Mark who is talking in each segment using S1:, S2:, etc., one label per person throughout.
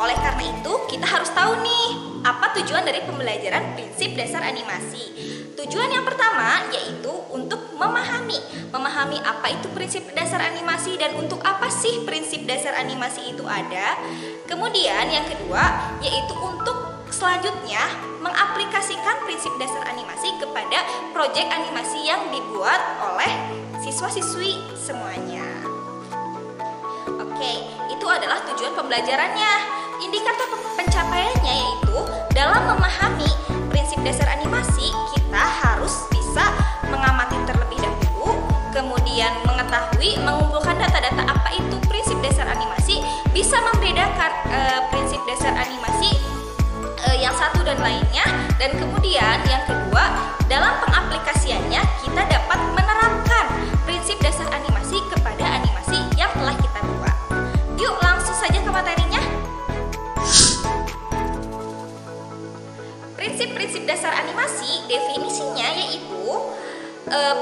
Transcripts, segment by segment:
S1: Oleh karena itu, kita harus tahu nih, apa tujuan dari pembelajaran prinsip dasar animasi. Tujuan yang pertama yaitu untuk memahami apa itu prinsip dasar animasi dan untuk apa sih prinsip dasar animasi itu ada. Kemudian yang kedua yaitu untuk selanjutnya mengaplikasikan prinsip dasar animasi kepada proyek animasi yang dibuat oleh siswa-siswi semuanya. Oke, itu adalah tujuan pembelajarannya. Indikator pencapaiannya yaitu dalam memahami prinsip dasar animasi, kita harus bisa mengamati terlebih dahulu, kemudian mengetahui, mengumpulkan data-data apa itu prinsip dasar animasi, bisa membedakan prinsip dasar animasi yang satu dan lainnya, dan kemudian yang kedua, dalam pengaplikasiannya kita dapat menerapkan prinsip dasar animasi kepada animasi yang telah kita buat. Yuk langsung saja ke materinya. Prinsip-prinsip dasar animasi definisinya yaitu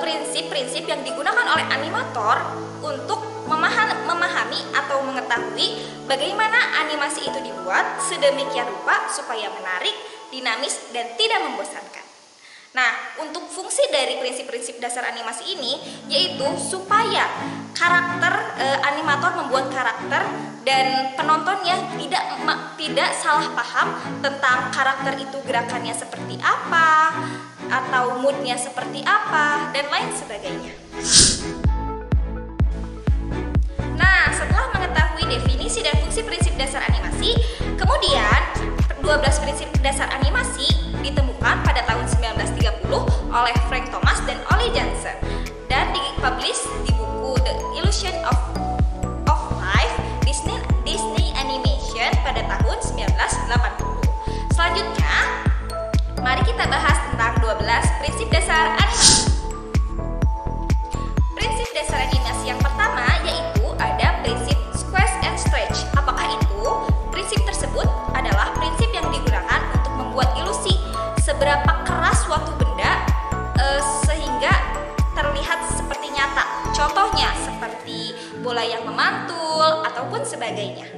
S1: prinsip-prinsip yang digunakan oleh animator untuk memahami atau mengetahui bagaimana animasi itu dibuat sedemikian rupa supaya menarik, dinamis, dan tidak membosankan. Nah, untuk fungsi dari prinsip-prinsip dasar animasi ini yaitu supaya karakter animator membuat karakter dan penontonnya tidak salah paham tentang karakter itu gerakannya seperti apa atau moodnya seperti apa dan lain sebagainya. Nah, setelah mengetahui definisi dan fungsi prinsip dasar animasi, kemudian 12 prinsip dasar animasi ditemukan pada tahun 1930 oleh Frank Thomas dan Ole Johnson dan dipublish di buku The Illusion of Life Disney Animation pada tahun 1980. Selanjutnya, mari kita bahas tentang 12 prinsip dasar animasi. Prinsip dasar animasi yang pertama yaitu ada prinsip squeeze and stretch. Apakah itu? Prinsip tersebut adalah prinsip yang digunakan untuk membuat ilusi seberapa keras suatu benda sehingga terlihat seperti nyata. Contohnya seperti bola yang memantul ataupun sebagainya.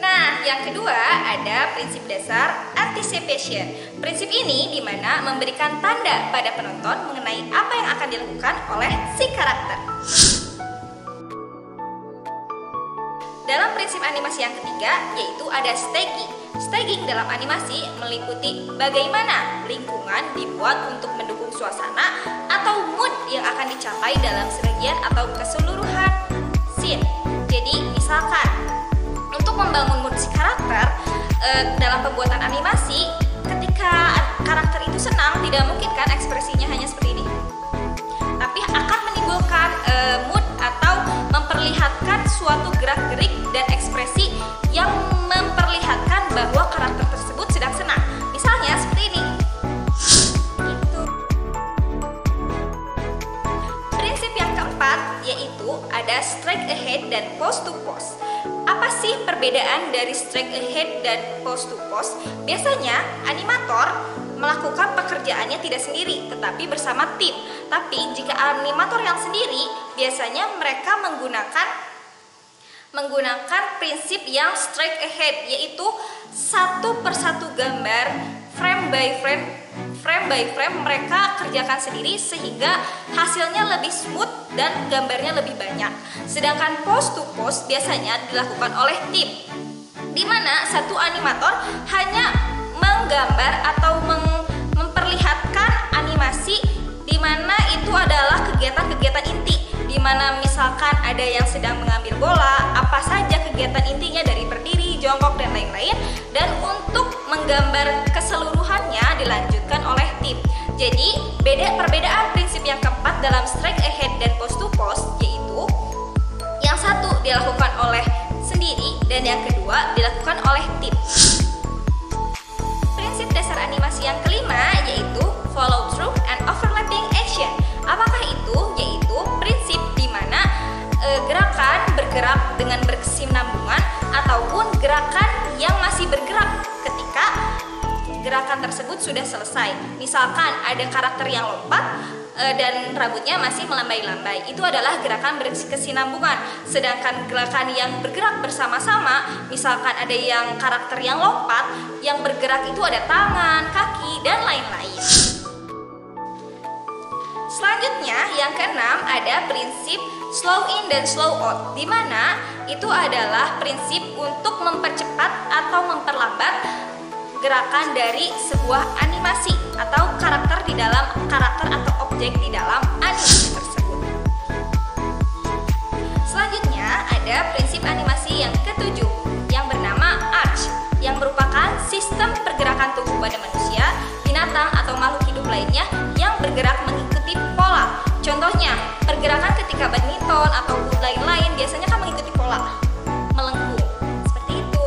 S1: Nah, yang kedua ada prinsip dasar anticipation. Prinsip ini dimana memberikan tanda pada penonton mengenai apa yang akan dilakukan oleh si karakter. Dalam prinsip animasi yang ketiga yaitu ada staging. Staging dalam animasi meliputi bagaimana lingkungan dibuat untuk mendukung suasana atau mood yang akan dicapai dalam sebagian atau keseluruhan scene. Jadi misalkan untuk membangun mood si karakter dalam pembuatan animasi, ketika karakter itu senang tidak mungkin kan ekspresinya hanya seperti ini, tapi akan menimbulkan mood atau memperlihatkan suatu gerak-gerik dan ekspresi yang memperlihatkan bahwa karakter tersebut sedang senang. Misalnya seperti ini. Gitu. Prinsip yang keempat yaitu ada straight ahead dan pose to pose. Apa sih perbedaan dari straight ahead dan pose to pose? Biasanya animator melakukan pekerjaannya tidak sendiri tetapi bersama tim. Tapi jika animator yang sendiri, biasanya mereka menggunakan prinsip yang straight ahead, yaitu satu persatu gambar, frame by frame mereka kerjakan sendiri sehingga hasilnya lebih smooth dan gambarnya lebih banyak. Sedangkan pose to pose biasanya dilakukan oleh tim, di mana satu animator hanya menggambar atau memperlihatkan animasi di mana itu adalah kegiatan-kegiatan inti, di mana misalkan ada yang sedang mengambil bola, apa saja kegiatan intinya dari berdiri, jongkok dan lain-lain, dan untuk menggambar keseluruhannya dilanjutkan oleh tim. Jadi perbedaan prinsip yang keempat dalam straight ahead dan pose to pose yaitu yang satu dilakukan oleh sendiri dan yang kedua dilakukan oleh tim. Prinsip dasar animasi yang kelima yaitu follow through and overlapping action. Apakah itu? Yaitu prinsip di mana gerakan bergerak dengan berkesinambungan ataupun gerakan yang masih bergerak ketika gerakan tersebut sudah selesai. Misalkan ada karakter yang lompat, dan rambutnya masih melambai-lambai. Itu adalah gerakan berkesinambungan. Sedangkan gerakan yang bergerak bersama-sama, misalkan ada yang karakter yang lompat, yang bergerak itu ada tangan, kaki, dan lain-lain. Selanjutnya yang keenam ada prinsip slow in dan slow out, di mana itu adalah prinsip untuk mempercepat atau memperlambat gerakan dari sebuah animasi atau karakter di dalam karakter atau objek di dalam animasi tersebut. Selanjutnya ada prinsip animasi yang ketujuh yang bernama arch, yang merupakan sistem pergerakan tubuh pada manusia, binatang atau makhluk hidup lainnya yang bergerak mengikuti pola. Contohnya, pergerakan ketika badminton atau lain-lain biasanya kan mengikuti pola melengkung, seperti itu.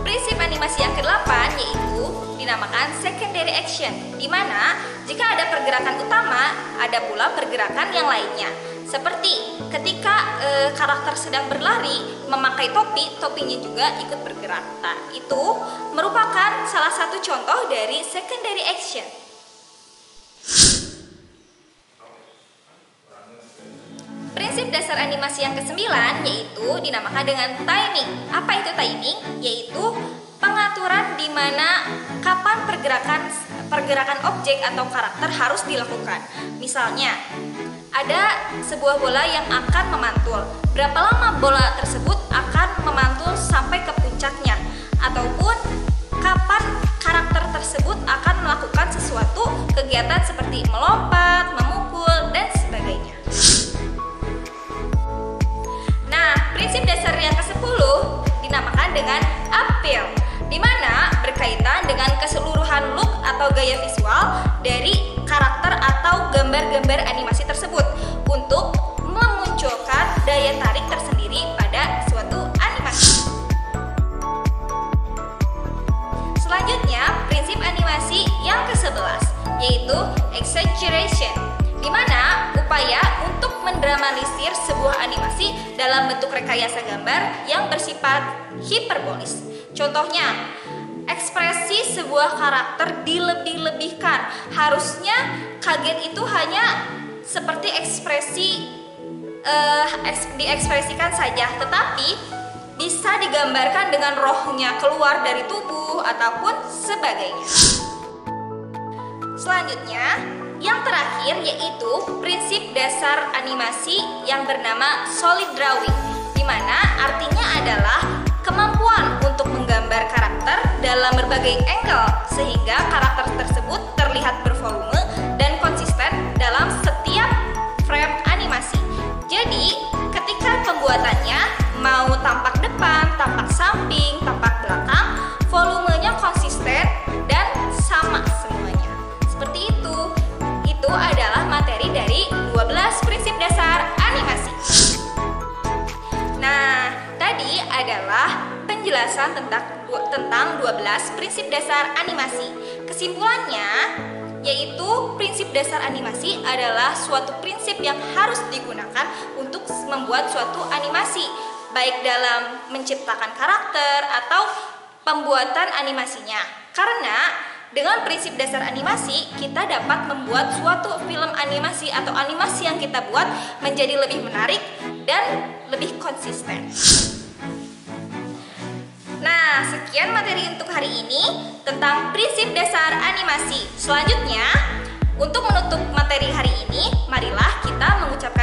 S1: Prinsip animasi yang ke-8 yaitu dinamakan secondary action, di mana jika ada pergerakan utama, ada pula pergerakan yang lainnya. Seperti ketika karakter sedang berlari memakai topi, topinya juga ikut bergerak. Nah, itu merupakan salah satu contoh dari secondary action. Prinsip dasar animasi yang ke-9 yaitu dinamakan dengan timing. Apa itu timing? Yaitu pengaturan di mana kapan pergerakan objek atau karakter harus dilakukan. Misalnya, ada sebuah bola yang akan memantul. Berapa lama bola tersebut akan memantul sampai ke puncaknya? Ataupun kapan karakter tersebut akan melakukan sesuatu kegiatan seperti melompat, memukul, dan sebagainya. Nah, prinsip dasar yang ke-10 dinamakan dengan appeal, di mana berkaitan dengan keseluruhan look atau gaya visual dari karakter atau gambar-gambar animasi tersebut untuk memunculkan daya tarik tersendiri pada suatu animasi. Selanjutnya, prinsip animasi yang ke-11 yaitu exaggeration, di mana upaya untuk mendramatisir sebuah animasi dalam bentuk rekayasa gambar yang bersifat hiperbolis. Contohnya, ekspresi sebuah karakter dilebih-lebihkan. Harusnya kaget itu hanya seperti diekspresikan saja, tetapi bisa digambarkan dengan rohnya keluar dari tubuh ataupun sebagainya. Selanjutnya, yang terakhir yaitu prinsip dasar animasi yang bernama solid drawing, di mana artinya adalah kemampuan untuk menggambar karakter dalam berbagai angle sehingga karakter tersebut terlihat bervolume dan konsisten dalam setiap frame animasi. Jadi, ketika pembuatannya mau tampak depan, tampak samping, tampak belakang, volumenya konsisten dan sama semuanya. Seperti itu. Itu adalah materi dari 12 prinsip dasar animasi. Nah, tadi adalah penjelasan tentang 12 prinsip dasar animasi. Kesimpulannya, yaitu prinsip dasar animasi adalah suatu prinsip yang harus digunakan untuk membuat suatu animasi, baik dalam menciptakan karakter atau pembuatan animasinya. Karena dengan prinsip dasar animasi, kita dapat membuat suatu film animasi atau animasi yang kita buat menjadi lebih menarik dan lebih konsisten. Nah, sekian materi untuk hari ini tentang prinsip dasar animasi. Selanjutnya, untuk menutup materi hari ini, marilah kita mengucapkan